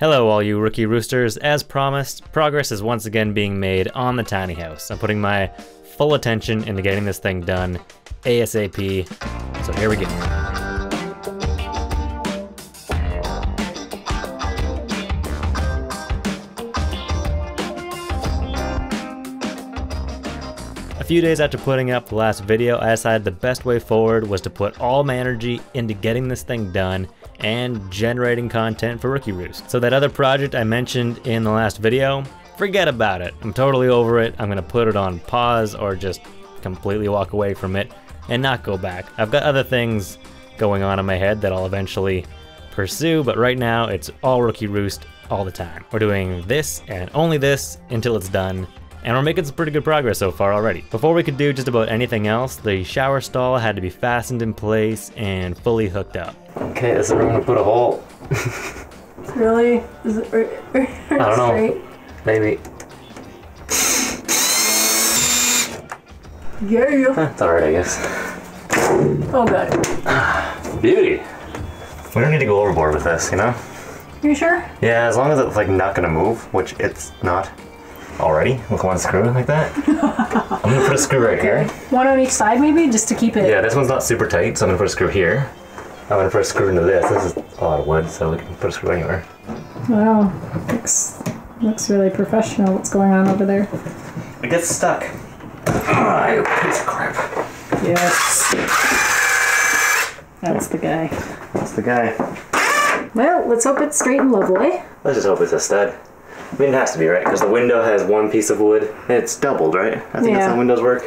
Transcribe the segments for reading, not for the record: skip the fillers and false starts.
Hello all you rookie roosters. As promised, progress is once again being made on the tiny house. I'm putting my full attention into getting this thing done ASAP, so here we go. A few days after putting up the last video, I decided the best way forward was to put all my energy into getting this thing done and generating content for Rookie Roost. So that other project I mentioned in the last video, forget about it. I'm totally over it. I'm gonna put it on pause or just completely walk away from it and not go back. I've got other things going on in my head that I'll eventually pursue, but right now it's all Rookie Roost all the time. We're doing this and only this until it's done, and we're making some pretty good progress so far already. Before we could do just about anything else, the shower stall had to be fastened in place and fully hooked up. Okay, this is where I'm gonna put a hole. Really? Is it I don't know. Straight? Maybe. Yeah. It's alright, I guess. Oh god. Beauty. We don't need to go overboard with this, you know? You sure? Yeah, as long as it's like not gonna move, which it's not already with one screw like that. I'm gonna put a screw right here. One on each side maybe, just to keep it. Yeah, this one's not super tight, so I'm gonna put a screw here. I'm gonna put a screw into this. This is a lot of wood, so we can put a screw anywhere. Wow. Looks really professional. What's going on over there? It gets stuck. Ah, you piece of crap. Yes. That's the guy. That's the guy. Well, let's hope it's straight and level, eh? Let's just hope it's a stud. I mean, it has to be, right? Because the window has one piece of wood. It's doubled, right? I think that's how windows work.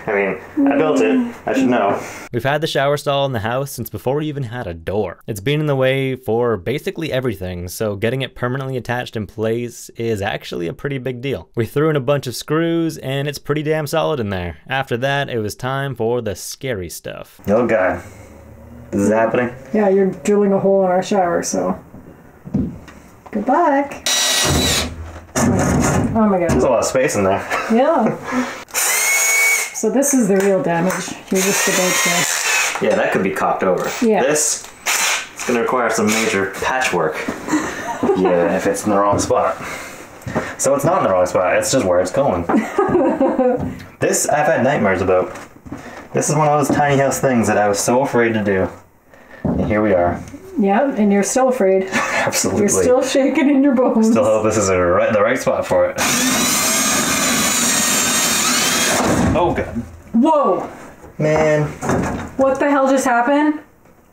I mean, I built it. I should know. We've had the shower stall in the house since before we even had a door. It's been in the way for basically everything, so getting it permanently attached in place is actually a pretty big deal. We threw in a bunch of screws and it's pretty damn solid in there. After that, it was time for the scary stuff. Oh god. This is happening? Yeah, you're drilling a hole in our shower, so... Good luck. Oh my god. There's a lot of space in there. Yeah. So this is the real damage. You're just about to... Yeah, that could be cocked over. Yeah. This, it's gonna require some major patchwork. Yeah, if it's in the wrong spot. So it's not in the wrong spot, it's just where it's going. This, I've had nightmares about. This is one of those tiny house things that I was so afraid to do. And here we are. Yeah, and you're still afraid. Absolutely. You're still shaking in your bones. Still hope this is the right spot for it. Oh god. Whoa! Man. What the hell just happened?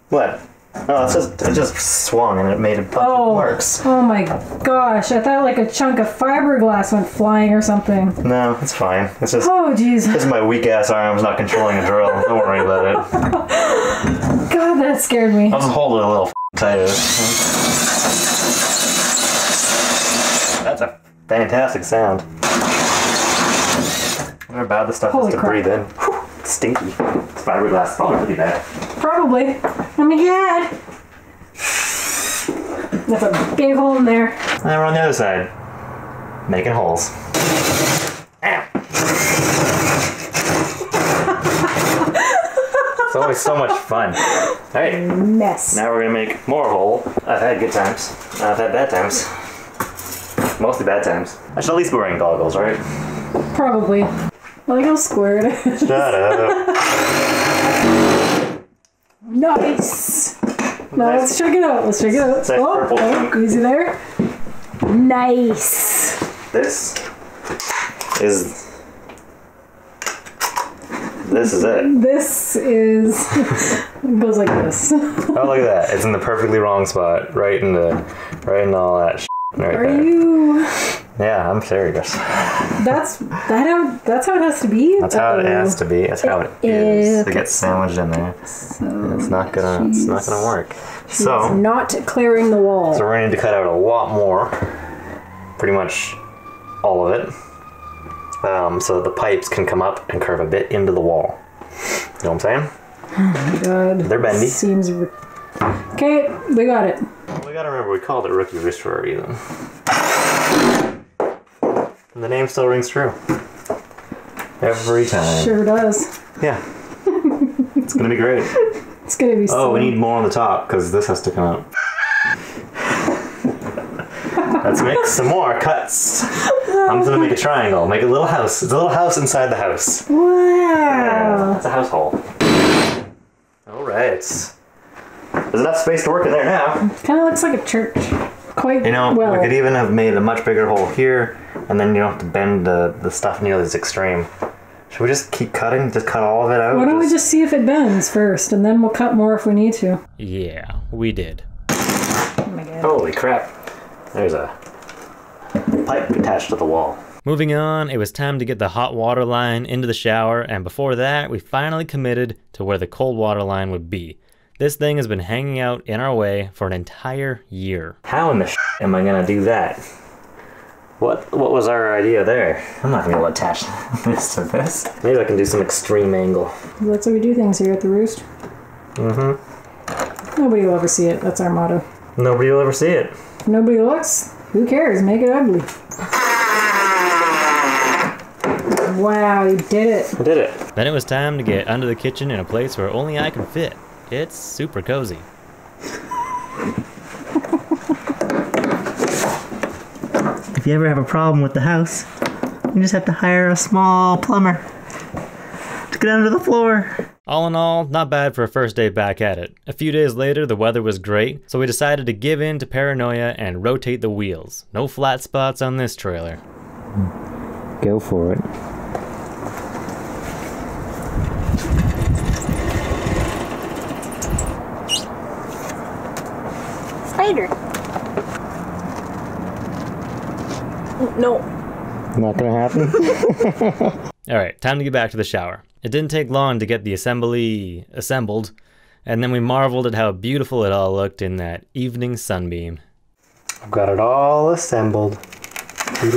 What? Oh, it just swung and it made a bunch of marks. Oh my gosh, I thought like a chunk of fiberglass went flying or something. No, it's fine. It's just... Oh jeez. This is my weak ass arms not controlling a drill. Don't worry about it. God, that scared me. I'll just hold it a little tighter. That's a fantastic sound. I wonder how bad this stuff is to breathe in. Whew, it's stinky. It's fiberglass. Probably pretty bad. Probably. Oh my god. There's a big hole in there. And we're on the other side. Making holes. Ow. It's always so much fun. Alright. Mess. Now we're gonna make more hole. I've had good times. I've had bad times. Mostly bad times. I should at least be wearing goggles, right? Probably. Look how square it is. Shut up. Nice. Now let's check it out. Let's check it out. Nice purple chunk. Easy there. Nice. This is it. This is it goes like this. Oh, look at that. It's in the perfectly wrong spot. Right in all that shit right Are there. you? Yeah, I'm serious. That's how it has to be. That's how it has to be. That's how it is. It gets sandwiched in there. So it's not gonna work. So not clearing the wall. So we're gonna need to cut out a lot more. Pretty much all of it. So the pipes can come up and curve a bit into the wall. You know what I'm saying? Oh my god. They're bendy. Seems okay, we got it. Well, we gotta remember we called it Rookie Roost for a reason. And the name still rings true. Every time. Sure does. Yeah. It's gonna be great. It's gonna be so... Oh, we need more on the top, because this has to come out. Let's make some more cuts. I'm just gonna make a triangle, make a little house. It's a little house inside the house. Wow. That's a house hole. Alright. There's enough space to work in there now. Kind of looks like a church. Quite You know, well. we could even have made a much bigger hole here, and then you don't have to bend the stuff nearly as extreme. Should we just keep cutting? Just cut all of it out? Why don't we just see if it bends first, and then we'll cut more if we need to. Yeah, we did. Oh my god. Holy crap. There's a pipe attached to the wall. Moving on, it was time to get the hot water line into the shower, and before that, we finally committed to where the cold water line would be. This thing has been hanging out in our way for an entire year. How in the am I gonna do that? What was our idea there? I'm not gonna be able to attach this to this. Maybe I can do some extreme angle. That's how we do things here at the Roost. Mm-hmm. Nobody will ever see it. That's our motto. Nobody will ever see it. If nobody looks, who cares? Make it ugly. Wow, you did it. I did it. Then it was time to get under the kitchen in a place where only I could fit. It's super cozy. If you ever have a problem with the house, you just have to hire a small plumber to get under the floor. All in all, not bad for a first day back at it. A few days later, the weather was great, so we decided to give in to paranoia and rotate the wheels. No flat spots on this trailer. Go for it. Spider. No. Not gonna happen. Alright, time to get back to the shower. It didn't take long to get the assembly assembled, and then we marveled at how beautiful it all looked in that evening sunbeam. I've got it all assembled. Goes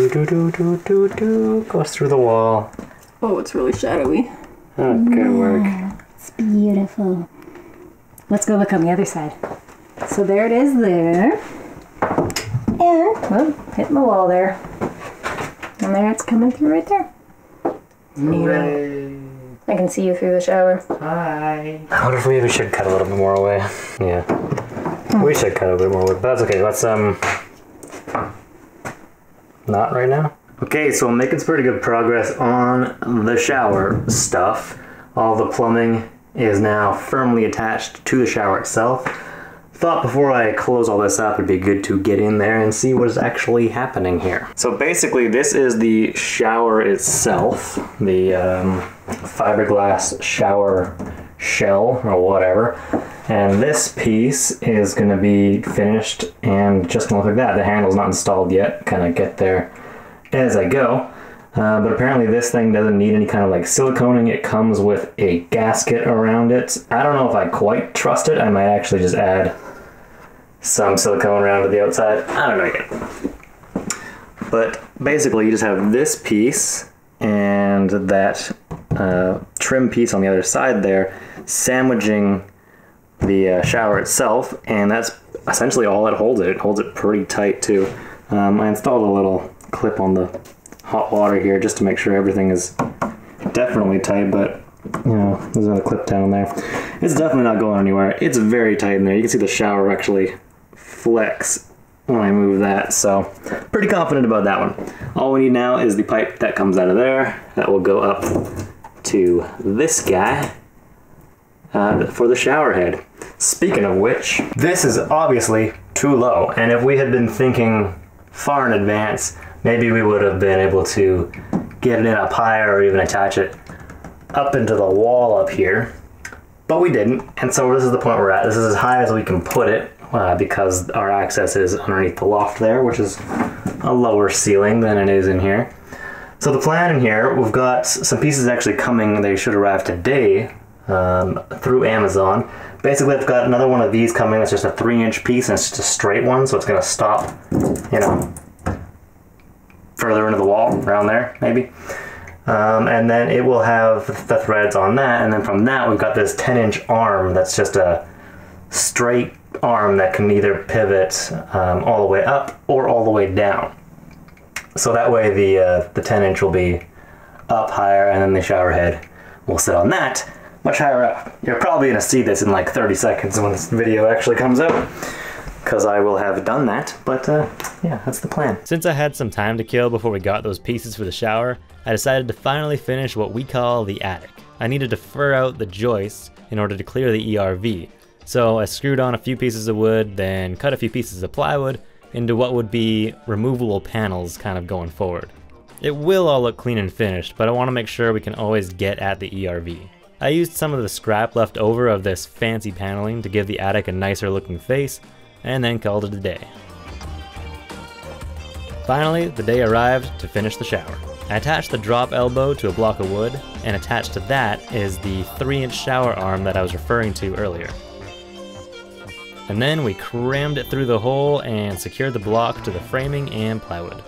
through the wall. Oh, it's really shadowy. Oh, good work. It's beautiful. Let's go look on the other side. So there it is there. And, well, hitting the wall there. And there it's coming through right there. Hooray. I can see you through the shower. Hi. I wonder if we maybe should cut a little bit more away. Yeah. We should cut a bit more away, but that's okay. Let's, not right now. Okay, so I'm making some pretty good progress on the shower stuff. All the plumbing is now firmly attached to the shower itself. Thought before I close all this up, it'd be good to get in there and see what is actually happening here. So basically, this is the shower itself, the fiberglass shower shell or whatever. And this piece is going to be finished and just gonna look like that. The handle's not installed yet. Kind of get there as I go. But apparently this thing doesn't need any kind of like siliconing. It comes with a gasket around it. I don't know if I quite trust it. I might actually just add some silicone around to the outside. I don't know yet. But basically you just have this piece and that trim piece on the other side there sandwiching the shower itself, and that's essentially all that holds it. It holds it pretty tight too. I installed a little clip on the hot water here just to make sure everything is definitely tight, but you know, there's another clip down there. It's definitely not going anywhere. It's very tight in there. You can see the shower actually flex when I move that, so pretty confident about that one. All we need now is the pipe that comes out of there that will go up to this guy for the shower head. Speaking of which, this is obviously too low, and if we had been thinking far in advance, maybe we would have been able to get it in up higher or even attach it up into the wall up here, but we didn't, and so this is the point we're at. This is as high as we can put it because our access is underneath the loft there, which is a lower ceiling than it is in here. So the plan in here, we've got some pieces actually coming. They should arrive today through Amazon. Basically, I've got another one of these coming. It's just a 3-inch piece and it's just a straight one, so it's going to stop, you know, further into the wall, around there, maybe. And then it will have the threads on that, and then from that we've got this 10-inch arm that's just a straight arm that can either pivot all the way up or all the way down. So that way the 10-inch will be up higher, and then the shower head will sit on that much higher up. You're probably going to see this in like 30 seconds when this video actually comes out, because I will have done that, but yeah, that's the plan. Since I had some time to kill before we got those pieces for the shower, I decided to finally finish what we call the attic. I needed to fur out the joists in order to clear the ERV. So I screwed on a few pieces of wood, then cut a few pieces of plywood into what would be removable panels kind of going forward. It will all look clean and finished, but I want to make sure we can always get at the ERV. I used some of the scrap left over of this fancy paneling to give the attic a nicer looking face, and then called it a day. Finally, the day arrived to finish the shower. I attached the drop elbow to a block of wood, and attached to that is the 3-inch shower arm that I was referring to earlier. And then we crammed it through the hole and secured the block to the framing and plywood.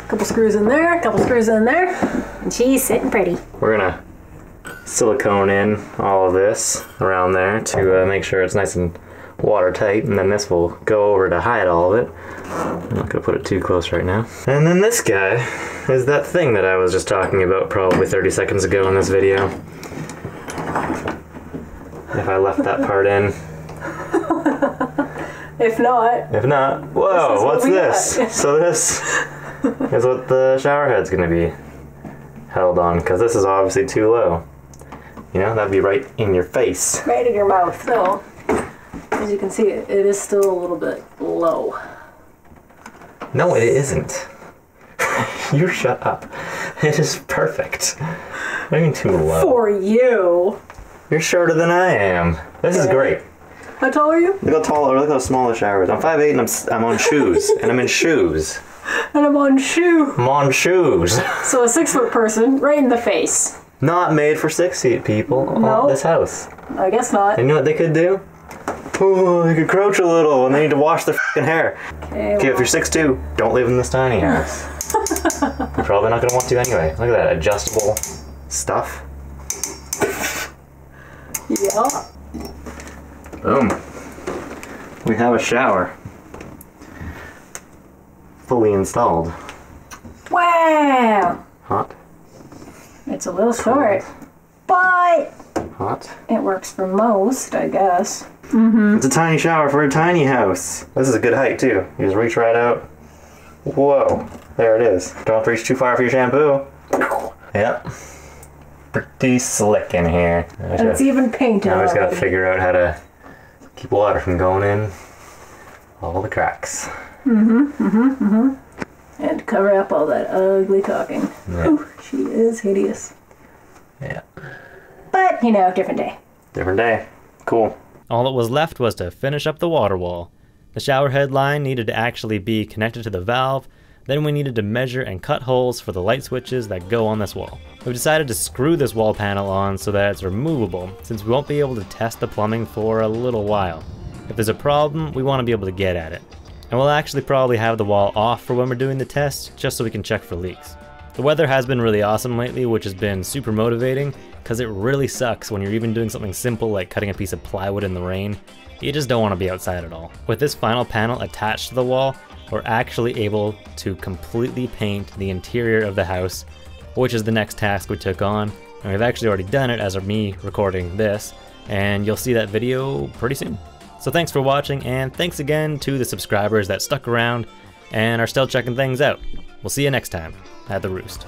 Couple screws in there, couple screws in there, and she's sitting pretty. We're gonna silicone in all of this around there to make sure it's nice and watertight, and then this will go over to hide all of it. I'm not gonna put it too close right now. And then this guy is that thing that I was just talking about probably 30 seconds ago in this video. If I left that part in. If not. If not, whoa, what's this? So this is what the shower head's gonna be held on, because this is obviously too low. You know, that'd be right in your face. Right in your mouth. So, as you can see, it is still a little bit low. No, it isn't. You shut up. It is perfect. What do you mean too low? For you. You're shorter than I am. This is great. How tall are you? Look how tall, look how small the shower is. I'm 5'8" and I'm on shoes. And I'm in shoes. And I'm on shoe. I'm on shoes. So a 6-foot person, right in the face. Not made for 6 feet people. No. This house. I guess not. And you know what they could do? Oh, they could crouch a little and they need to wash their f***ing hair. Okay, Okay, if you're 6'2", don't live in this tiny house. You're probably not gonna want to anyway. Look at that, adjustable stuff. yeah. Boom. We have a shower. Fully installed. Wow. Hot. It's a little short, but Hot. it works for most, I guess. It's a tiny shower for a tiny house. This is a good height too. You just reach right out. Whoa. There it is. Don't have to reach too far for your shampoo. Yep. Pretty slick in here. And it's even painted Now I just gotta already. figure out how to keep water from going in all the cracks. And cover up all that ugly talking. Yeah. Ooh, she is hideous. Yeah. But, you know, different day. Different day. Cool. All that was left was to finish up the water wall. The shower head line needed to actually be connected to the valve. Then we needed to measure and cut holes for the light switches that go on this wall. We've decided to screw this wall panel on so that it's removable, since we won't be able to test the plumbing for a little while. If there's a problem, we want to be able to get at it. And we'll actually probably have the wall off for when we're doing the test, just so we can check for leaks. The weather has been really awesome lately, which has been super motivating, because it really sucks when you're even doing something simple like cutting a piece of plywood in the rain. You just don't want to be outside at all. With this final panel attached to the wall, we're actually able to completely paint the interior of the house, which is the next task we took on. And we've actually already done it as of me recording this, and you'll see that video pretty soon. So thanks for watching, and thanks again to the subscribers that stuck around and are still checking things out. We'll see you next time at The Roost.